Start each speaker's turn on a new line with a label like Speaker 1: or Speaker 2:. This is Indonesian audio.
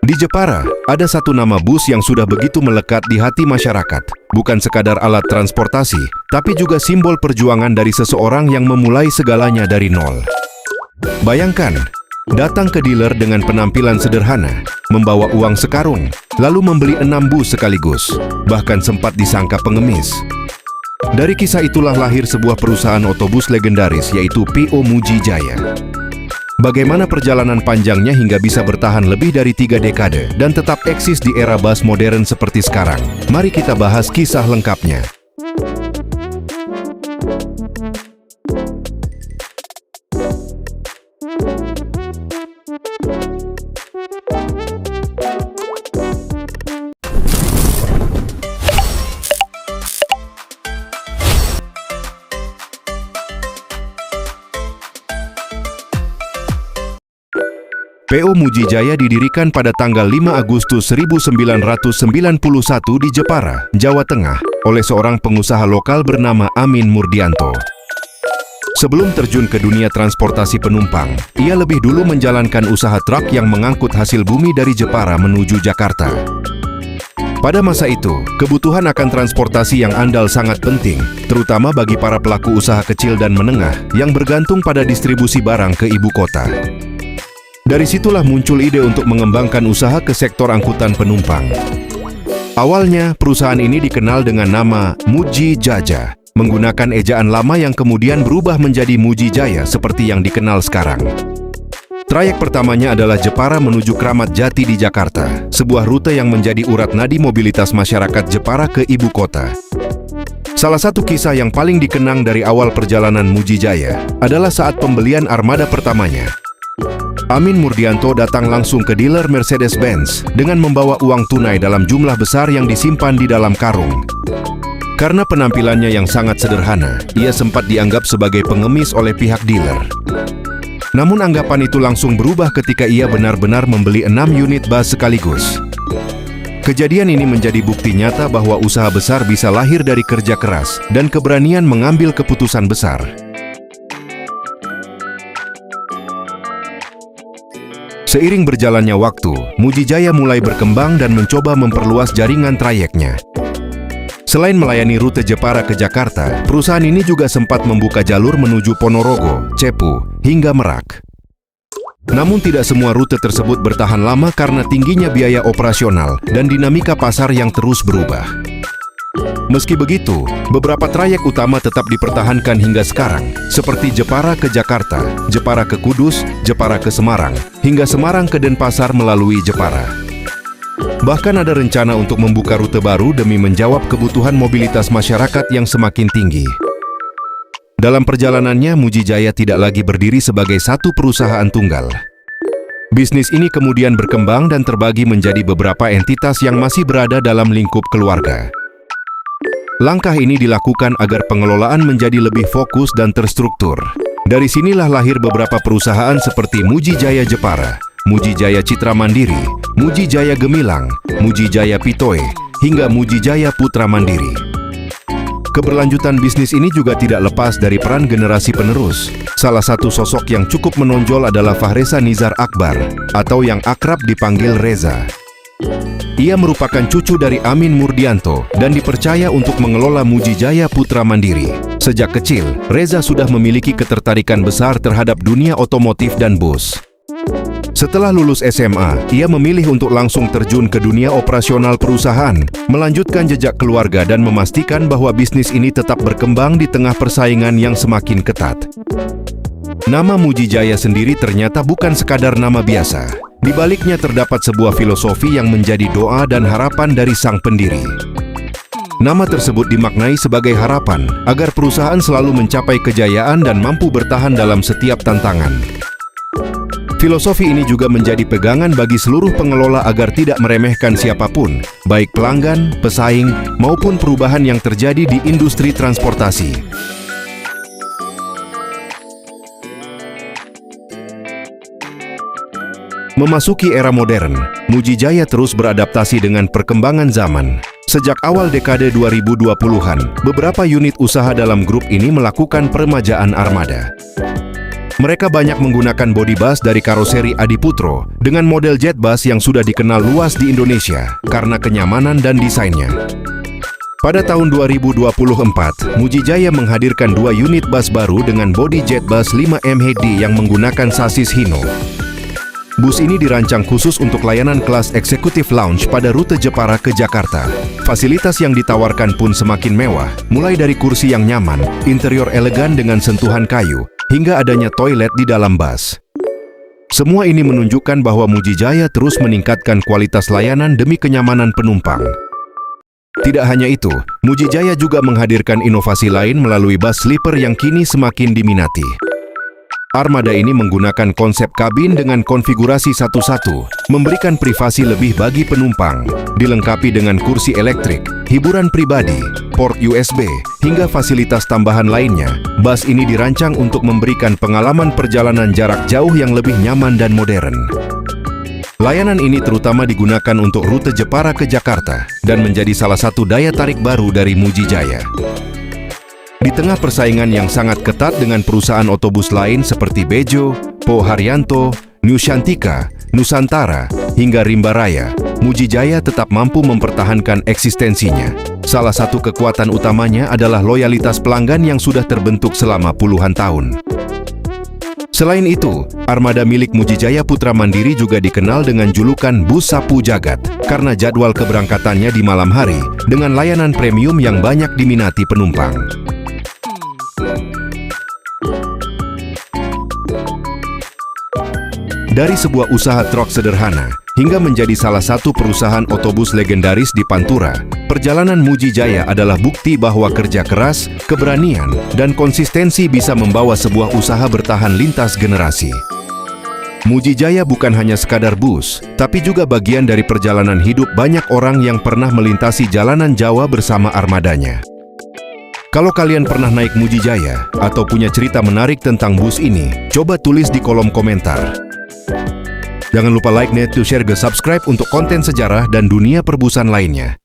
Speaker 1: Di Jepara, ada satu nama bus yang sudah begitu melekat di hati masyarakat. Bukan sekadar alat transportasi, tapi juga simbol perjuangan dari seseorang yang memulai segalanya dari nol. Bayangkan, datang ke dealer dengan penampilan sederhana, membawa uang sekarung, lalu membeli 6 bus sekaligus, bahkan sempat disangka pengemis. Dari kisah itulah lahir sebuah perusahaan otobus legendaris yaitu P.O. Muji Jaya. Bagaimana perjalanan panjangnya hingga bisa bertahan lebih dari 3 dekade dan tetap eksis di era bus modern seperti sekarang? Mari kita bahas kisah lengkapnya. P.O. Muji Jaya didirikan pada tanggal 5 Agustus 1991 di Jepara, Jawa Tengah, oleh seorang pengusaha lokal bernama Amin Murdianto. Sebelum terjun ke dunia transportasi penumpang, ia lebih dulu menjalankan usaha truk yang mengangkut hasil bumi dari Jepara menuju Jakarta. Pada masa itu, kebutuhan akan transportasi yang andal sangat penting, terutama bagi para pelaku usaha kecil dan menengah yang bergantung pada distribusi barang ke ibu kota. Dari situlah muncul ide untuk mengembangkan usaha ke sektor angkutan penumpang. Awalnya, perusahaan ini dikenal dengan nama Muji Jaya, menggunakan ejaan lama yang kemudian berubah menjadi Muji Jaya seperti yang dikenal sekarang. Trayek pertamanya adalah Jepara menuju Kramat Jati di Jakarta, sebuah rute yang menjadi urat nadi mobilitas masyarakat Jepara ke ibu kota. Salah satu kisah yang paling dikenang dari awal perjalanan Muji Jaya adalah saat pembelian armada pertamanya. Amin Murdianto datang langsung ke dealer Mercedes-Benz dengan membawa uang tunai dalam jumlah besar yang disimpan di dalam karung. Karena penampilannya yang sangat sederhana, ia sempat dianggap sebagai pengemis oleh pihak dealer. Namun anggapan itu langsung berubah ketika ia benar-benar membeli 6 unit bus sekaligus. Kejadian ini menjadi bukti nyata bahwa usaha besar bisa lahir dari kerja keras dan keberanian mengambil keputusan besar. Seiring berjalannya waktu, Muji Jaya mulai berkembang dan mencoba memperluas jaringan trayeknya. Selain melayani rute Jepara ke Jakarta, perusahaan ini juga sempat membuka jalur menuju Ponorogo, Cepu, hingga Merak. Namun tidak semua rute tersebut bertahan lama karena tingginya biaya operasional dan dinamika pasar yang terus berubah. Meski begitu, beberapa trayek utama tetap dipertahankan hingga sekarang, seperti Jepara ke Jakarta, Jepara ke Kudus, Jepara ke Semarang, hingga Semarang ke Denpasar melalui Jepara. Bahkan ada rencana untuk membuka rute baru demi menjawab kebutuhan mobilitas masyarakat yang semakin tinggi. Dalam perjalanannya, Muji Jaya tidak lagi berdiri sebagai satu perusahaan tunggal. Bisnis ini kemudian berkembang dan terbagi menjadi beberapa entitas yang masih berada dalam lingkup keluarga. Langkah ini dilakukan agar pengelolaan menjadi lebih fokus dan terstruktur. Dari sinilah lahir beberapa perusahaan seperti Muji Jaya Jepara, Muji Jaya Citra Mandiri, Muji Jaya Gemilang, Muji Jaya Pitoe, hingga Muji Jaya Putra Mandiri. Keberlanjutan bisnis ini juga tidak lepas dari peran generasi penerus. Salah satu sosok yang cukup menonjol adalah Fahreza Nizar Akbar, atau yang akrab dipanggil Reza. Ia merupakan cucu dari Amin Murdianto dan dipercaya untuk mengelola Muji Jaya Putra Mandiri. Sejak kecil, Reza sudah memiliki ketertarikan besar terhadap dunia otomotif dan bus. Setelah lulus SMA, ia memilih untuk langsung terjun ke dunia operasional perusahaan, melanjutkan jejak keluarga dan memastikan bahwa bisnis ini tetap berkembang di tengah persaingan yang semakin ketat. Nama Muji Jaya sendiri ternyata bukan sekadar nama biasa. Di baliknya terdapat sebuah filosofi yang menjadi doa dan harapan dari sang pendiri. Nama tersebut dimaknai sebagai harapan agar perusahaan selalu mencapai kejayaan dan mampu bertahan dalam setiap tantangan. Filosofi ini juga menjadi pegangan bagi seluruh pengelola agar tidak meremehkan siapapun, baik pelanggan, pesaing, maupun perubahan yang terjadi di industri transportasi. Memasuki era modern, Muji Jaya terus beradaptasi dengan perkembangan zaman. Sejak awal dekade 2020-an, beberapa unit usaha dalam grup ini melakukan peremajaan armada. Mereka banyak menggunakan bodi bus dari karoseri Adiputro dengan model jet bus yang sudah dikenal luas di Indonesia karena kenyamanan dan desainnya. Pada tahun 2024, Mujijaya menghadirkan 2 unit bus baru dengan bodi jet bus 5M HD yang menggunakan sasis Hino. Bus ini dirancang khusus untuk layanan kelas eksekutif lounge pada rute Jepara ke Jakarta. Fasilitas yang ditawarkan pun semakin mewah, mulai dari kursi yang nyaman, interior elegan dengan sentuhan kayu, hingga adanya toilet di dalam bus. Semua ini menunjukkan bahwa Mujijaya terus meningkatkan kualitas layanan demi kenyamanan penumpang. Tidak hanya itu, Mujijaya juga menghadirkan inovasi lain melalui bus sleeper yang kini semakin diminati. Armada ini menggunakan konsep kabin dengan konfigurasi satu-satu, memberikan privasi lebih bagi penumpang, dilengkapi dengan kursi elektrik, hiburan pribadi, port USB, hingga fasilitas tambahan lainnya. Bus ini dirancang untuk memberikan pengalaman perjalanan jarak jauh yang lebih nyaman dan modern. Layanan ini terutama digunakan untuk rute Jepara ke Jakarta dan menjadi salah satu daya tarik baru dari Mujijaya. Di tengah persaingan yang sangat ketat dengan perusahaan otobus lain seperti Bejo, Po Haryanto, Nusantara, Nusantara, hingga Rimba Raya, Mujijaya tetap mampu mempertahankan eksistensinya. Salah satu kekuatan utamanya adalah loyalitas pelanggan yang sudah terbentuk selama puluhan tahun. Selain itu, armada milik Mujijaya Putra Mandiri juga dikenal dengan julukan Bus Sapu Jagat karena jadwal keberangkatannya di malam hari dengan layanan premium yang banyak diminati penumpang. Dari sebuah usaha truk sederhana hingga menjadi salah satu perusahaan otobus legendaris di Pantura, perjalanan Mujijaya adalah bukti bahwa kerja keras, keberanian, dan konsistensi bisa membawa sebuah usaha bertahan lintas generasi. Mujijaya bukan hanya sekadar bus, tapi juga bagian dari perjalanan hidup banyak orang yang pernah melintasi jalanan Jawa bersama armadanya. Kalau kalian pernah naik Mujijaya atau punya cerita menarik tentang bus ini, coba tulis di kolom komentar. Jangan lupa like, share, subscribe untuk konten sejarah dan dunia perbusan lainnya.